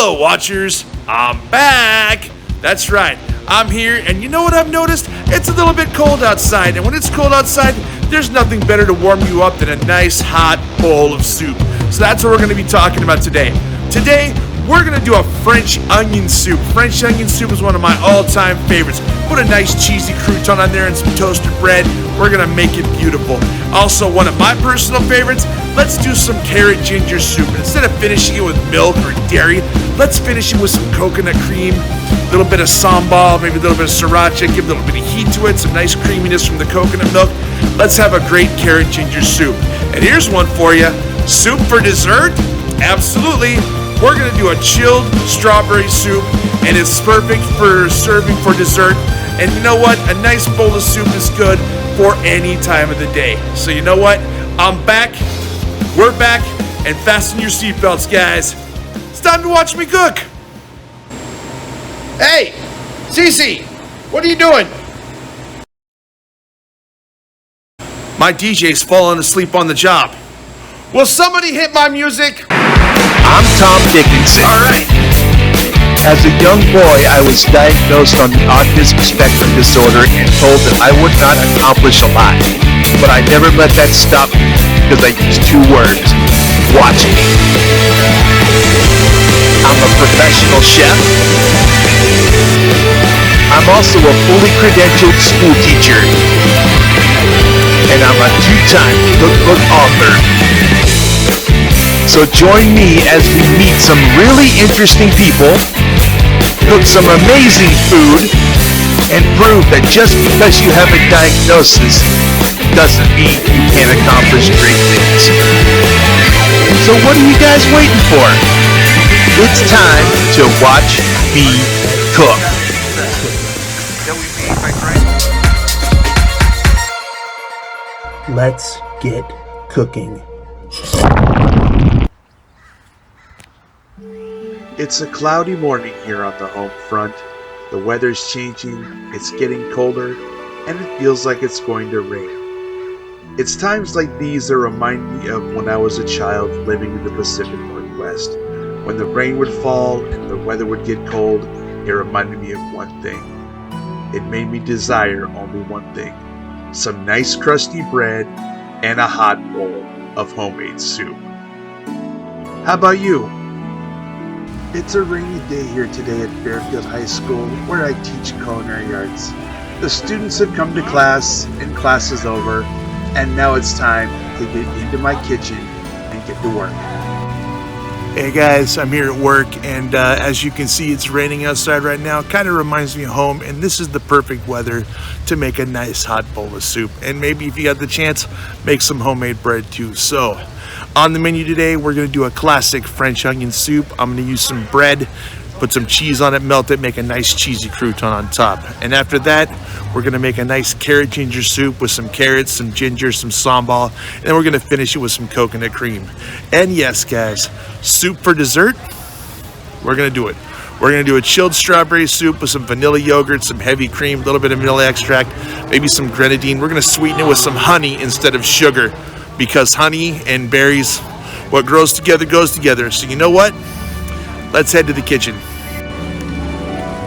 Hello, watchers. I'm back. That's right. I'm here, and you know what I've noticed? It's a little bit cold outside, and when it's cold outside, there's nothing better to warm you up than a nice hot bowl of soup. So that's what we're going to be talking about today. Today, we're going to do a French onion soup. French onion soup is one of my all-time favorites. Put a nice cheesy crouton on there and some toasted bread. We're going to make it beautiful. Also, one of my personal favorites, let's do some carrot ginger soup. Instead of finishing it with milk or dairy, let's finish it with some coconut cream, a little bit of sambal, maybe a little bit of sriracha, give a little bit of heat to it, some nice creaminess from the coconut milk. Let's have a great carrot ginger soup. And here's one for you. Soup for dessert? Absolutely. We're going to do a chilled strawberry soup, and it's perfect for serving for dessert. And you know what? A nice bowl of soup is good for any time of the day. So you know what? I'm back. We're back. And fasten your seatbelts, guys. It's time to watch me cook. Hey, Cece, what are you doing? My DJ's falling asleep on the job. Will somebody hit my music? I'm Tom Dickinson. All right. As a young boy, I was diagnosed on the autism spectrum disorder and told that I would not accomplish a lot. But I never let that stop me because I used two words: watch me. I'm a professional chef. I'm also a fully credentialed school teacher. And I'm a two-time cookbook author. So join me as we meet some really interesting people, cook some amazing food, and prove that just because you have a diagnosis doesn't mean you can't accomplish great things. So what are you guys waiting for? It's time to watch me cook. Let's get cooking. It's a cloudy morning here on the home front. The weather's changing, it's getting colder, and it feels like it's going to rain. It's times like these that remind me of when I was a child living in the Pacific Northwest. When the rain would fall and the weather would get cold, it reminded me of one thing. It made me desire only one thing: some nice crusty bread and a hot bowl of homemade soup. How about you? It's a rainy day here today at Fairfield High School, where I teach culinary arts. The students have come to class, and class is over, and now it's time to get into my kitchen and get to work. Hey guys, I'm here at work, and as you can see, it's raining outside right now. Kind of reminds me of home, and this is the perfect weather to make a nice hot bowl of soup. And maybe if you got the chance, make some homemade bread too. So, on the menu today, we're going to do a classic French onion soup. I'm going to use some bread, put some cheese on it, melt it, make a nice cheesy crouton on top. And after that, we're going to make a nice carrot ginger soup with some carrots, some ginger, some sambal, and then we're going to finish it with some coconut cream. And yes, guys, soup for dessert, we're going to do it. We're going to do a chilled strawberry soup with some vanilla yogurt, some heavy cream, a little bit of vanilla extract, maybe some grenadine. We're going to sweeten it with some honey instead of sugar, because honey and berries, what grows together goes together. So you know what? Let's head to the kitchen.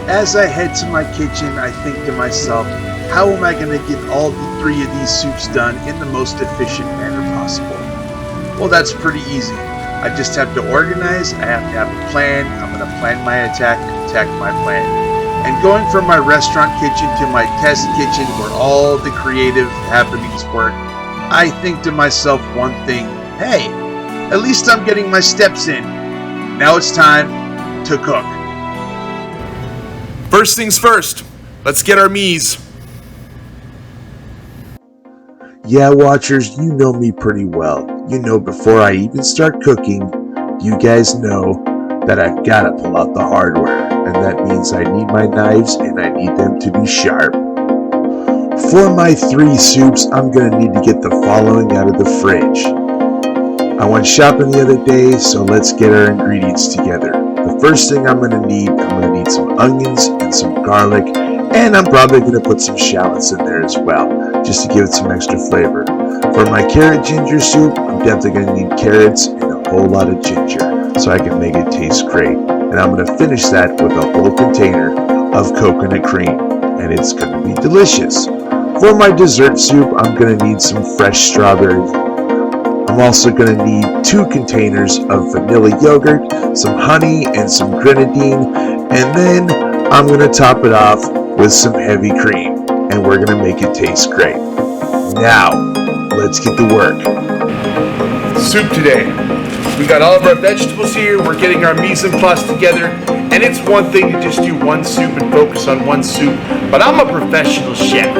As I head to my kitchen, I think to myself, how am I going to get all three of these soups done in the most efficient manner possible? Well, that's pretty easy. I just have to organize, I have to have a plan, I'm going to plan my attack and attack my plan. And going from my restaurant kitchen to my test kitchen where all the creative happenings work, I think to myself one thing: hey, at least I'm getting my steps in. Now it's time to cook. First things first, let's get our meats. Yeah, watchers, you know me pretty well. You know before I even start cooking, you guys know that I've got to pull out the hardware. And that means I need my knives and I need them to be sharp. For my 3 soups, I'm going to need to get the following out of the fridge. I went shopping the other day, so let's get our ingredients together. The first thing I'm going to need some onions and some garlic, and I'm probably going to put some shallots in there as well, just to give it some extra flavor. For my carrot ginger soup, I'm definitely going to need carrots and a whole lot of ginger, so I can make it taste great. and I'm going to finish that with a whole container of coconut cream, and it's going to be delicious. For my dessert soup, I'm going to need some fresh strawberries. I'm also going to need 2 containers of vanilla yogurt, some honey, and some grenadine, and then I'm going to top it off with some heavy cream, and we're going to make it taste great. Now, let's get to work. Soup today. We got all of our vegetables here. We're getting our mise en place together. And it's one thing to just do one soup and focus on one soup, but I'm a professional chef.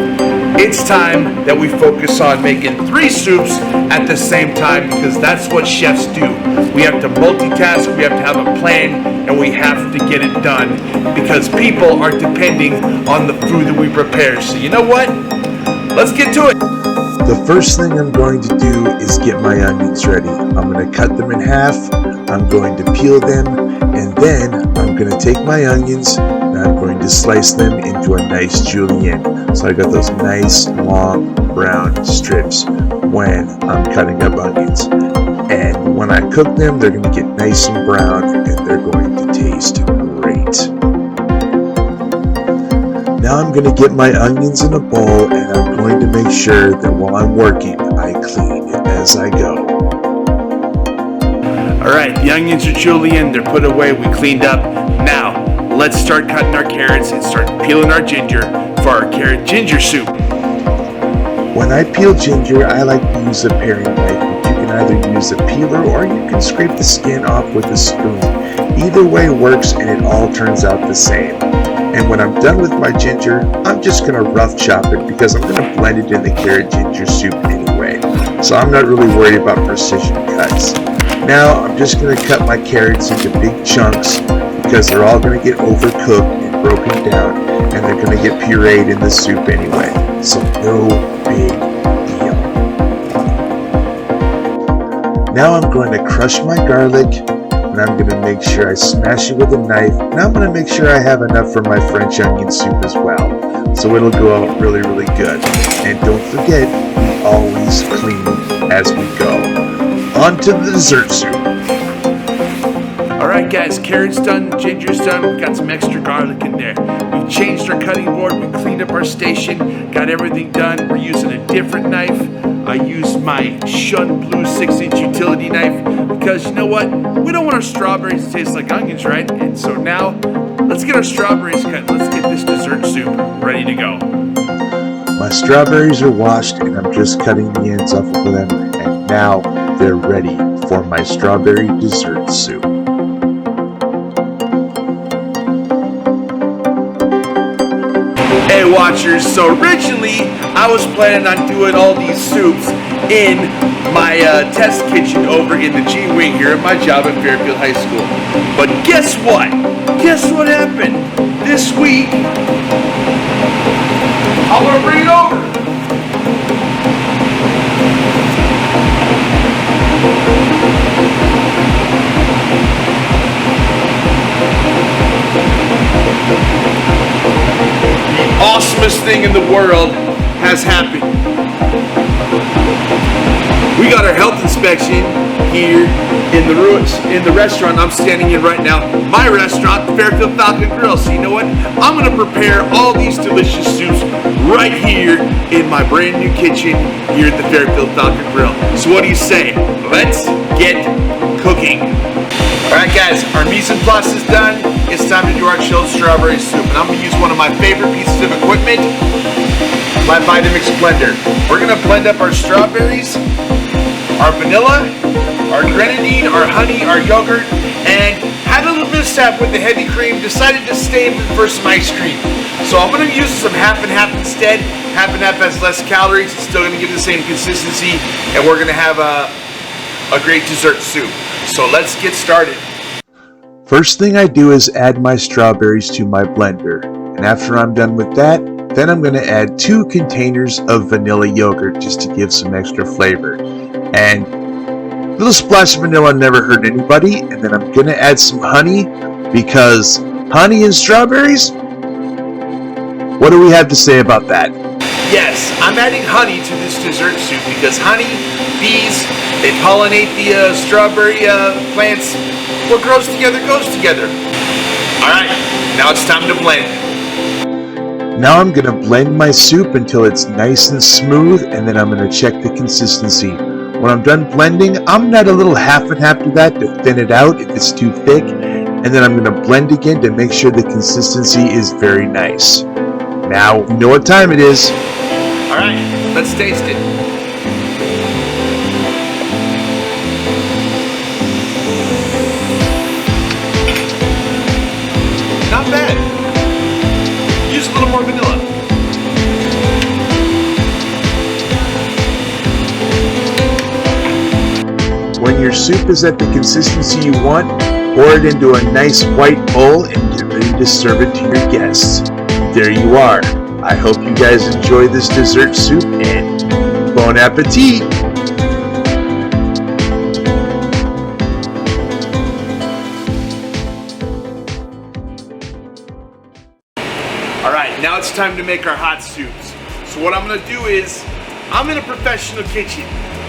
It's time that we focus on making 3 soups at the same time, because that's what chefs do. We have to multitask, we have to have a plan, and we have to get it done because people are depending on the food that we prepare. So you know what? Let's get to it. The first thing I'm going to do is get my onions ready. I'm going to cut them in half, I'm going to peel them, and then I'm going to take my onions and I'm going to slice them into a nice julienne. So I got those nice long brown strips when I'm cutting up onions. And when I cook them, they're going to get nice and brown and they're going to taste great. Now I'm going to get my onions in a bowl, and I'm going to make sure that while I'm working, I clean as I go. Alright, the onions are julienne, they're put away, we cleaned up. Now, let's start cutting our carrots and start peeling our ginger for our carrot ginger soup. When I peel ginger, I like to use a paring knife. You can either use a peeler or you can scrape the skin off with a spoon. Either way works and it all turns out the same. And when I'm done with my ginger, I'm just going to rough chop it because I'm going to blend it in the carrot ginger soup anyway. So I'm not really worried about precision cuts. Now I'm just going to cut my carrots into big chunks because they're all going to get overcooked and broken down, and they're going to get pureed in the soup anyway. So no big deal. Now I'm going to crush my garlic, and I'm going to make sure I smash it with a knife, and I'm going to make sure I have enough for my French onion soup as well, so it'll go out really, really good. And don't forget, we always clean as we go. On to the dessert soup. Alright guys, carrots done, ginger's done, we've got some extra garlic in there. We've changed our cutting board, we cleaned up our station, got everything done. We're using a different knife. I used my Shun Blue 6-inch utility knife because you know what? We don't want our strawberries to taste like onions, right? And so now, let's get our strawberries cut. Let's get this dessert soup ready to go. My strawberries are washed and I'm just cutting the ends off of them, and now they're ready for my strawberry dessert soup. Hey watchers, so originally I was planning on doing all these soups in my test kitchen over in the G-Wing here at my job at Fairfield High School. But guess what? Guess what happened? This week, I'm gonna bring it over. The awesomest thing in the world has happened. We got our health inspection here in the restaurant I'm standing in right now. My restaurant, Fairfield Falcon Grill. So you know what? I'm gonna prepare all these delicious soups right here in my brand new kitchen here at the Fairfield Falcon Grill. So what do you say? Let's get cooking. Alright guys, our mise en place is done. It's time to do our chilled strawberry soup. And I'm going to use one of my favorite pieces of equipment, my Vitamix blender. We're going to blend up our strawberries, our vanilla, our grenadine, our honey, our yogurt, and had a little mishap with the heavy cream. Decided to stay for some ice cream. So I'm going to use some half and half instead. Half and half has less calories. It's still going to give the same consistency. And we're going to have a great dessert soup. So let's get started. First thing I do is add my strawberries to my blender, and after I'm done with that, then I'm going to add 2 containers of vanilla yogurt just to give some extra flavor. And a little splash of vanilla never hurt anybody. And then I'm going to add some honey, because honey and strawberries? What do we have to say about that? Yes, I'm adding honey to this dessert soup because honey, bees, they pollinate the strawberry plants, What grows together goes together. All right, now it's time to blend. Now I'm gonna blend my soup until it's nice and smooth, and then I'm gonna check the consistency. When I'm done blending, I'm gonna add a little half and half to that to thin it out if it's too thick, and then I'm gonna blend again to make sure the consistency is very nice. Now, you know what time it is. All right, let's taste it. Not bad. Use a little more vanilla. When your soup is at the consistency you want, pour it into a nice white bowl and get ready to serve it to your guests. There you are. I hope you guys enjoy this dessert soup and bon appetit! All right, now it's time to make our hot soups. So what I'm gonna do is, I'm in a professional kitchen.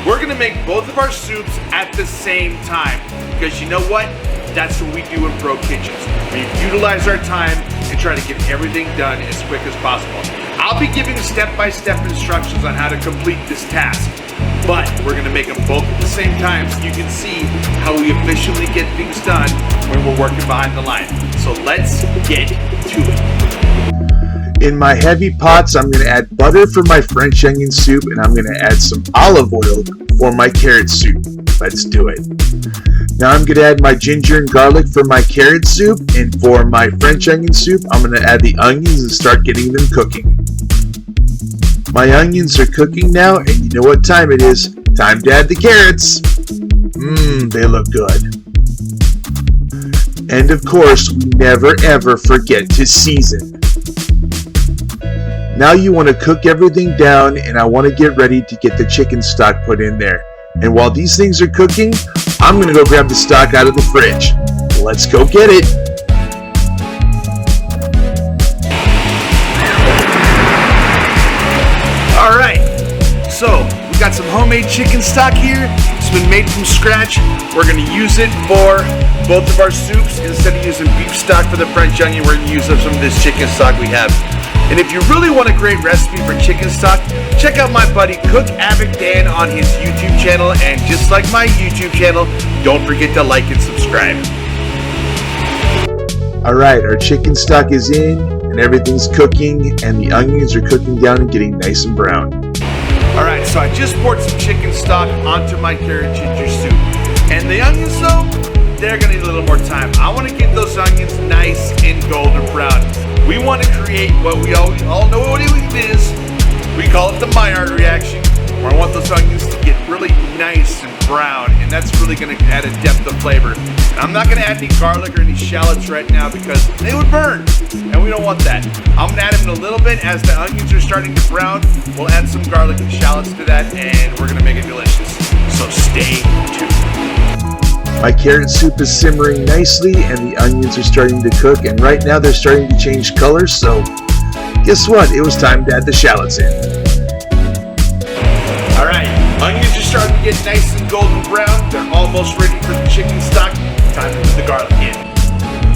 We're gonna make both of our soups at the same time. Because you know what? That's what we do in Pro Kitchens. We utilize our time and try to get everything done as quick as possible. I'll be giving step-by-step instructions on how to complete this task. But we're gonna make them both at the same time so you can see how we efficiently get things done when we're working behind the line. So let's get to it. In my heavy pots, I'm going to add butter for my French onion soup, and I'm going to add some olive oil for my carrot soup. Let's do it. Now I'm going to add my ginger and garlic for my carrot soup, and for my French onion soup, I'm going to add the onions and start getting them cooking. My onions are cooking now, and you know what time it is. Time to add the carrots. They look good. And of course, we never ever forget to season. Now you want to cook everything down, and I want to get ready to get the chicken stock put in there. And while these things are cooking, I'm going to go grab the stock out of the fridge. Let's go get it. All right, so we got some homemade chicken stock here. It's been made from scratch. We're gonna use it for both of our soups. Instead of using beef stock for the French onion, we're gonna use some of this chicken stock we have. And if you really want a great recipe for chicken stock, check out my buddy Cook Avic Dan on his YouTube channel. And just like my YouTube channel, don't forget to like and subscribe. Alright, our chicken stock is in, and everything's cooking, and the onions are cooking down and getting nice and brown. All right, so I just poured some chicken stock onto my carrot ginger soup. And the onions though, they're gonna need a little more time. I wanna get those onions nice and golden brown. We wanna create what we all know what it is. We call it the Maillard reaction, where I want those onions to get really nice and brown, and that's really gonna add a depth of flavor. And I'm not gonna add any garlic or any shallots right now because they would burn, and we don't want that. I'm gonna add them in a little bit as the onions are starting to brown. We'll add some garlic and shallots to that, and we're gonna make it delicious. So stay tuned. My carrot soup is simmering nicely, and the onions are starting to cook, and right now they're starting to change color, so guess what? It was time to add the shallots in. All right, onions are starting to get nice and golden brown. They're almost ready for the chicken stock. Time to put the garlic in.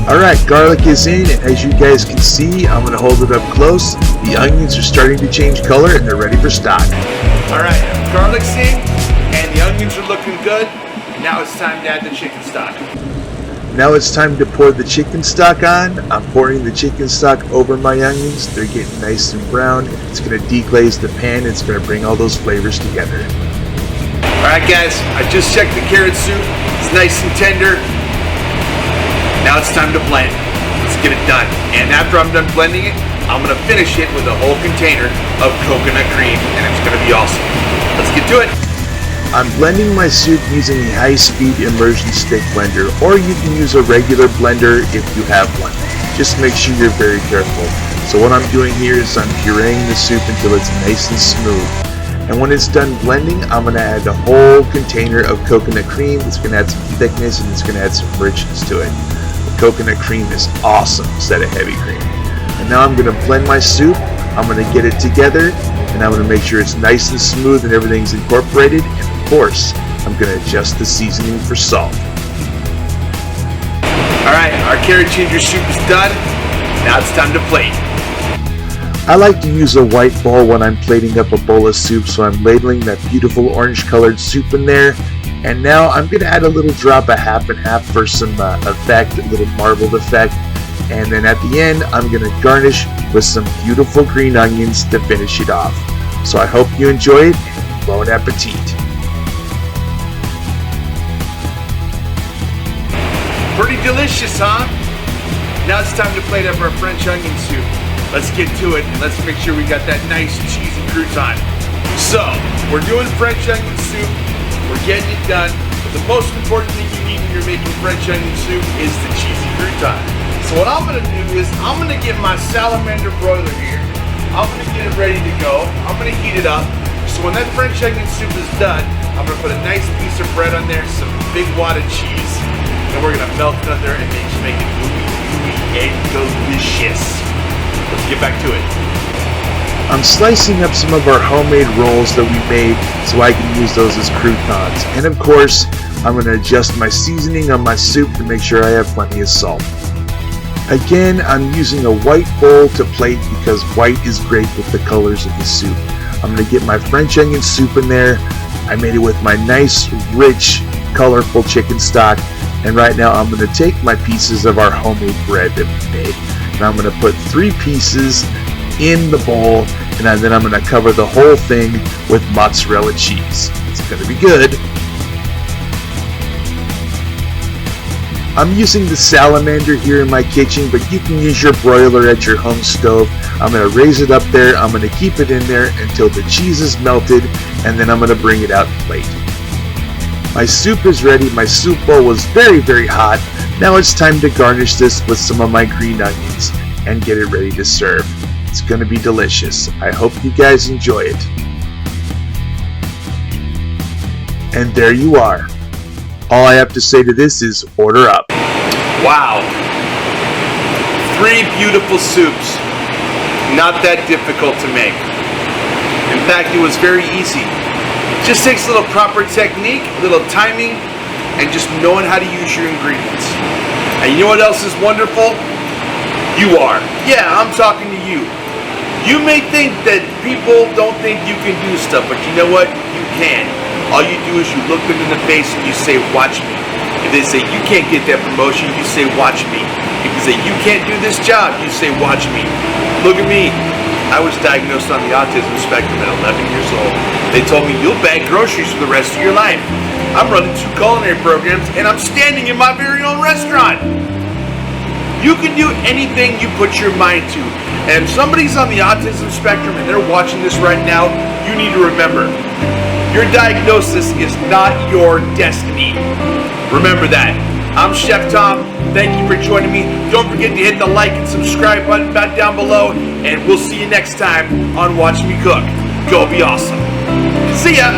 Alright, garlic is in, and as you guys can see, I'm going to hold it up close. The onions are starting to change color, and they're ready for stock. All right, garlic's in, and the onions are looking good. Now it's time to add the chicken stock. Now it's time to pour the chicken stock on. I'm pouring the chicken stock over my onions. They're getting nice and brown. It's going to deglaze the pan. It's going to bring all those flavors together. All right, guys, I just checked the carrot soup. It's nice and tender. Now it's time to blend. Let's get it done. And after I'm done blending it, I'm going to finish it with a whole container of coconut cream, and it's going to be awesome. Let's get to it. I'm blending my soup using a high-speed immersion stick blender, or you can use a regular blender if you have one. Just make sure you're very careful. So what I'm doing here is I'm pureeing the soup until it's nice and smooth. And when it's done blending, I'm going to add a whole container of coconut cream. It's going to add some thickness and it's going to add some richness to it. The coconut cream is awesome instead of heavy cream. And now I'm going to blend my soup. I'm going to get it together, and I'm going to make sure it's nice and smooth and everything's incorporated. And of course, I'm going to adjust the seasoning for salt. Our carrot ginger soup is done. Now it's time to plate. I like to use a white bowl when I'm plating up a bowl of soup, so I'm ladling that beautiful orange colored soup in there. And now I'm going to add a little drop of half and half for some effect, a little marbled effect. And then at the end, I'm going to garnish with some beautiful green onions to finish it off. So I hope you enjoy it, and bon appetit. Pretty delicious, huh? Now it's time to plate up our French onion soup. Let's get to it, and let's make sure we got that nice cheesy crouton. So, we're doing French onion soup. We're getting it done. But the most important thing you need when you're making French onion soup is the cheesy crouton. So what I'm gonna do is, I'm gonna get my salamander broiler here. I'm gonna get it ready to go. I'm gonna heat it up. So when that French onion soup is done, I'm gonna put a nice piece of bread on there, some big wad of cheese, and we're gonna melt it on there and make it gooey and delicious. Let's get back to it. I'm slicing up some of our homemade rolls that we made so I can use those as croutons. And of course, I'm going to adjust my seasoning on my soup to make sure I have plenty of salt. Again, I'm using a white bowl to plate because white is great with the colors of the soup. I'm going to get my French onion soup in there. I made it with my nice, rich, colorful chicken stock. And right now I'm going to take my pieces of our homemade bread that we made. And I'm going to put 3 pieces in the bowl, and then I'm going to cover the whole thing with mozzarella cheese. It's going to be good. I'm using the salamander here in my kitchen, but you can use your broiler at your home stove. I'm going to raise it up there. I'm going to keep it in there until the cheese is melted, and then I'm going to bring it out and plate. My soup is ready. My soup bowl was very, very hot. Now it's time to garnish this with some of my green onions and get it ready to serve. It's going to be delicious. I hope you guys enjoy it. And there you are. All I have to say to this is order up. Wow. 3 beautiful soups. Not that difficult to make. In fact, it was very easy. Just takes a little proper technique, a little timing, and just knowing how to use your ingredients. And you know what else is wonderful? You are. Yeah, I'm talking to you. You may think that people don't think you can do stuff, but you know what? You can. All you do is you look them in the face and you say, watch me. If they say you can't get that promotion, you say, watch me. If you say you can't do this job, you say, watch me. Look at me. I was diagnosed on the autism spectrum at 11 years old. They told me you'll bag groceries for the rest of your life. I'm running 2 culinary programs and I'm standing in my very own restaurant. You can do anything you put your mind to. And if somebody's on the autism spectrum and they're watching this right now, you need to remember, your diagnosis is not your destiny. Remember that. I'm Chef Tom. Thank you for joining me. Don't forget to hit the like and subscribe button back down below, and we'll see you next time on Watch Me Cook. Go be awesome. See ya.